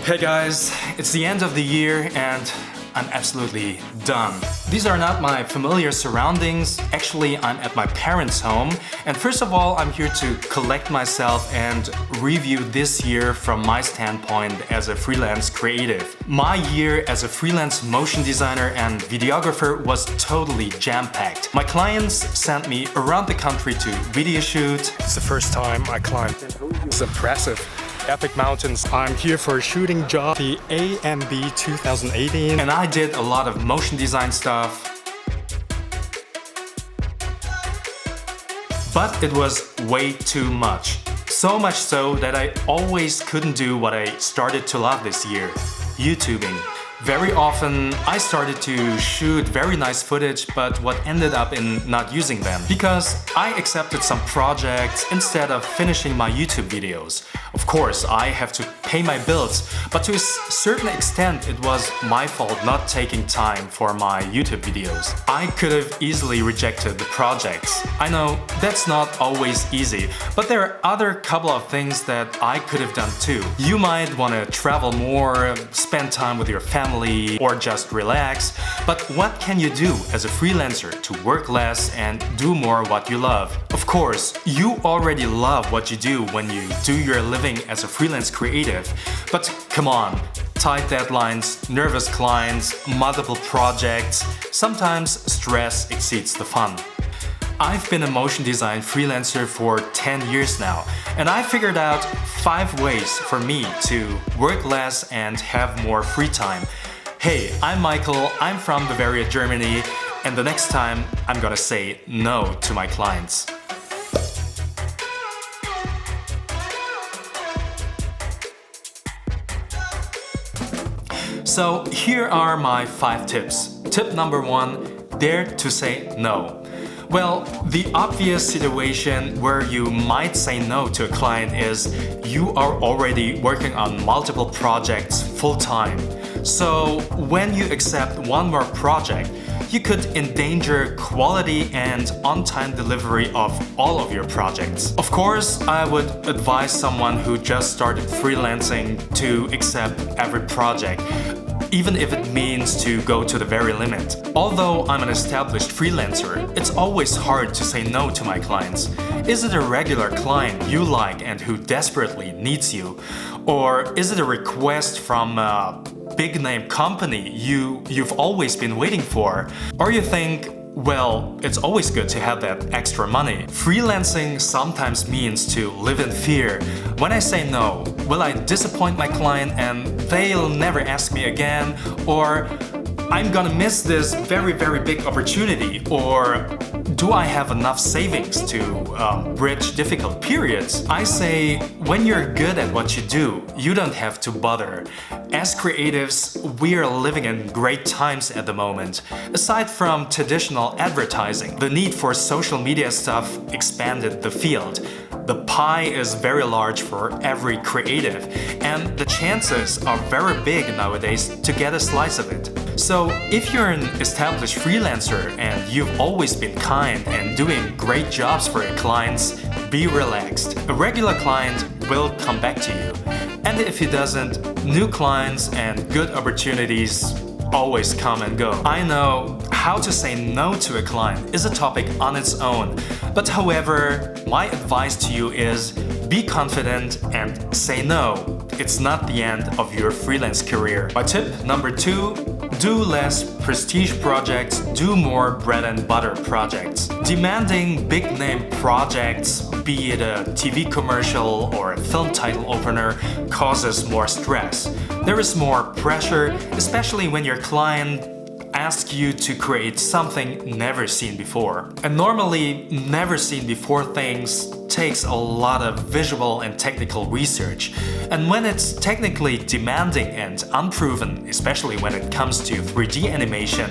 Hey guys, it's the end of the year and I'm absolutely done. These are not my familiar surroundings. Actually, I'm at my parents' home. And first of all, I'm here to collect myself and review this year from my standpoint as a freelance creative. My year as a freelance motion designer and videographer was totally jam-packed. My clients sent me around the country to video shoot. It's the first time I climbed. It's impressive. Epic mountains. I'm here for a shooting job, the AMB 2018, and I did a lot of motion design stuff. But it was way too much. So much so that I always couldn't do what I started to love this year, YouTubing. Very often, I started to shoot very nice footage, but what ended up in not using them. Because I accepted some projects instead of finishing my YouTube videos. Of course, I have to pay my bills, but to a certain extent it was my fault not taking time for my YouTube videos. I could have easily rejected the projects. I know that's not always easy, but there are other couple of things that I could have done too. You might want to travel more, spend time with your family, or just relax, but what can you do as a freelancer to work less and do more what you love? Of course, you already love what you do when you do your living as a freelance creative, but come on, tight deadlines, nervous clients, multiple projects, sometimes stress exceeds the fun. I've been a motion design freelancer for 10 years now, and I figured out 5 ways for me to work less and have more free time. Hey, I'm Michael, I'm from Bavaria, Germany, and the next time I'm gonna say no to my clients. So here are my 5 tips. Tip number 1, dare to say no. Well, the obvious situation where you might say no to a client is you are already working on multiple projects full-time. So when you accept one more project, you could endanger quality and on-time delivery of all of your projects. Of course, I would advise someone who just started freelancing to accept every project, even if it means to go to the very limit. Although I'm an established freelancer, it's always hard to say no to my clients. Is it a regular client you like and who desperately needs you? Or is it a request from a big-name company you've always been waiting for? Or you think, well, it's always good to have that extra money. Freelancing sometimes means to live in fear. When I say no, will I disappoint my client and they'll never ask me again? Or I'm gonna miss this very big opportunity? Or do I have enough savings to bridge difficult periods? I say, when you're good at what you do, you don't have to bother. As creatives, we are living in great times at the moment. Aside from traditional advertising, the need for social media stuff expanded the field. The pie is very large for every creative, and the chances are very big nowadays to get a slice of it. So if you're an established freelancer and you've always been kind and doing great jobs for your clients, be relaxed. A regular client will come back to you. And if he doesn't, new clients and good opportunities always come and go. I know how to say no to a client is a topic on its own, but however, my advice to you is be confident and say no. It's not the end of your freelance career. My tip number 2, do less prestige projects, do more bread and butter projects. Demanding big name projects, be it a TV commercial or a film title opener, causes more stress. There is more pressure, especially when your client asks you to create something never seen before. And normally, never seen before things takes a lot of visual and technical research. And when it's technically demanding and unproven, especially when it comes to 3D animation,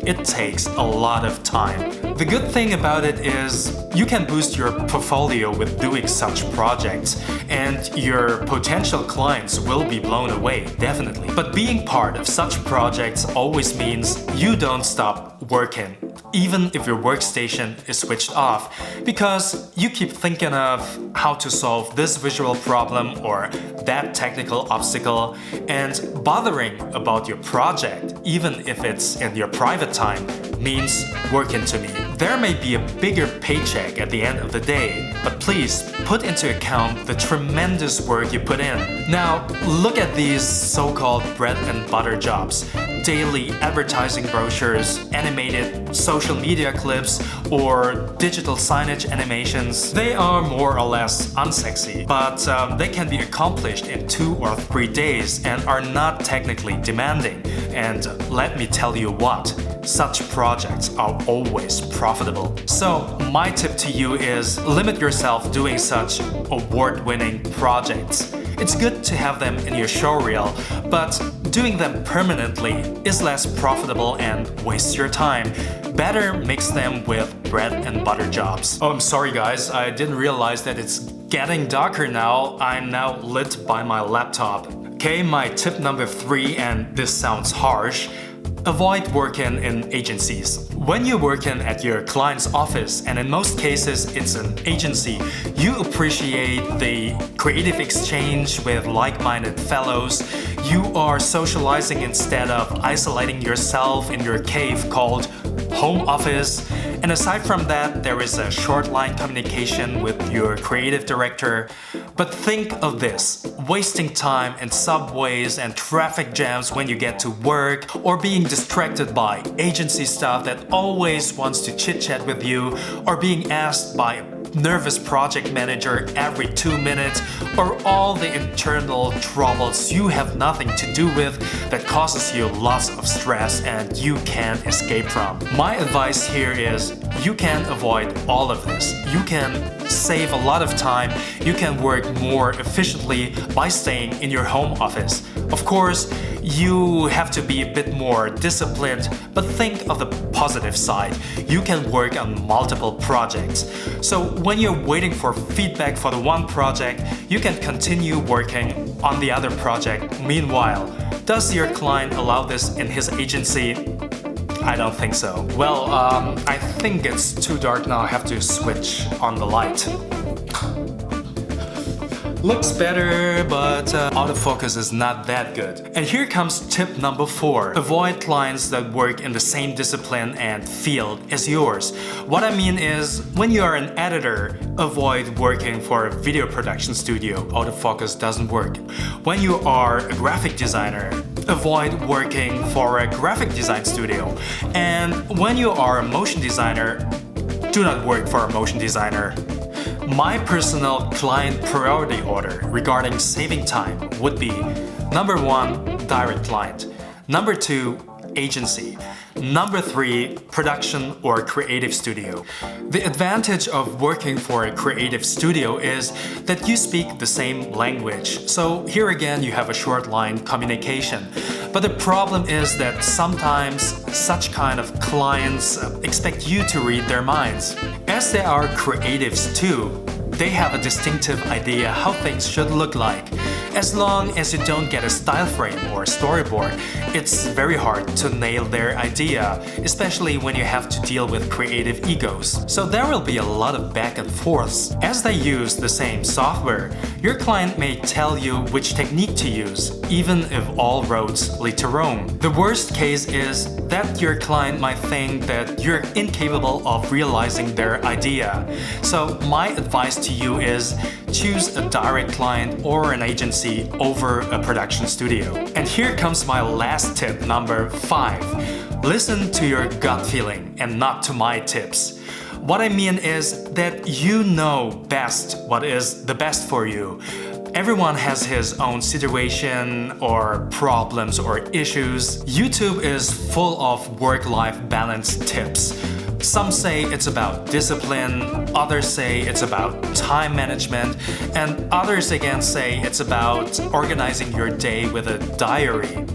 it takes a lot of time. The good thing about it is you can boost your portfolio with doing such projects, and your potential clients will be blown away, definitely. But being part of such projects always means you don't stop working. even if your workstation is switched off, because you keep thinking of how to solve this visual problem or that technical obstacle, and bothering about your project, even if it's in your private time, means working to me. There may be a bigger paycheck at the end of the day, but please put into account the tremendous work you put in. Now, look at these so-called bread and butter jobs. Daily advertising brochures, animated social media clips, or digital signage animations. They are more or less unsexy, but they can be accomplished in 2 or 3 days and are not technically demanding. And let me tell you what, such projects are always profitable. So my tip to you is limit yourself doing such award-winning projects. It's good to have them in your showreel, but doing them permanently is less profitable and wastes your time. Better mix them with bread and butter jobs. Oh, I'm sorry guys, I didn't realize that it's getting darker now. I'm now lit by my laptop. Okay, my tip number 3, and this sounds harsh. Avoid working in agencies. When you're working at your client's office, and in most cases it's an agency, you appreciate the creative exchange with like-minded fellows. You are socializing instead of isolating yourself in your cave called home office. And aside from that, there is a short line communication with your creative director. But think of this, wasting time in subways and traffic jams when you get to work, or being distracted by agency staff that always wants to chit-chat with you, or being asked by a nervous project manager every 2 minutes, or all the internal troubles you have nothing to do with that causes you lots of stress and you can't escape from. My advice here is you can avoid all of this. You can save a lot of time. You can work more efficiently by staying in your home office. Of course, you have to be a bit more disciplined, but think of the positive side. You can work on multiple projects. So when you're waiting for feedback for the one project, you can continue working on the other project. Meanwhile, does your client allow this in his agency? I don't think so. Well, I think it's too dark now. I have to switch on the light. Looks better, but autofocus is not that good. And here comes tip number 4. Avoid clients that work in the same discipline and field as yours. What I mean is, when you are an editor, avoid working for a video production studio. Autofocus doesn't work. When you are a graphic designer, avoid working for a graphic design studio. And when you are a motion designer, do not work for a motion designer. My personal client priority order regarding saving time would be: number 1, direct client; number 2, agency; number 3, production or creative studio. The advantage of working for a creative studio is that you speak the same language, so here again you have a short line communication. But the problem is that sometimes such kind of clients expect you to read their minds. As they are creatives too, they have a distinctive idea how things should look like. As long as you don't get a style frame or a storyboard, it's very hard to nail their idea, especially when you have to deal with creative egos. So there will be a lot of back and forths. As they use the same software, your client may tell you which technique to use, even if all roads lead to Rome. The worst case is that your client might think that you're incapable of realizing their idea. So my advice to you is choose a direct client or an agency over a production studio. And here comes my last tip, number 5. Listen to your gut feeling and not to my tips. What I mean is that you know best what is the best for you. Everyone has his own situation or problems or issues. YouTube is full of work-life balance tips. Some say it's about discipline, others say it's about time management, and others again say it's about organizing your day with a diary,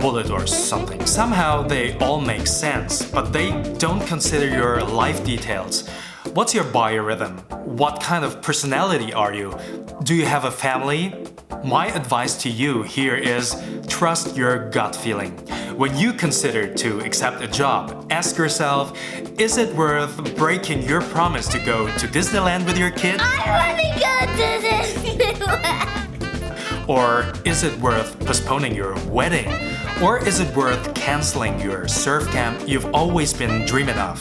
bullet or something. Somehow they all make sense, but they don't consider your life details. What's your biorhythm? What kind of personality are you? Do you have a family? My advice to you here is trust your gut feeling. When you consider to accept a job, ask yourself, is it worth breaking your promise to go to Disneyland with your kid? I want to go to Disneyland! Or is it worth postponing your wedding? Or is it worth canceling your surf camp you've always been dreaming of?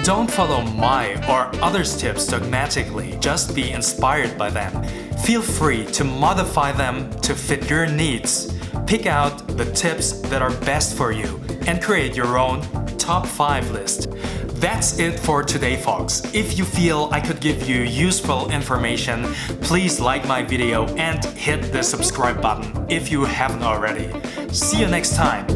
Don't follow my or others' tips dogmatically, just be inspired by them. Feel free to modify them to fit your needs. Pick out the tips that are best for you and create your own top 5 list. That's it for today, folks. If you feel I could give you useful information, please like my video and hit the subscribe button if you haven't already. See you next time.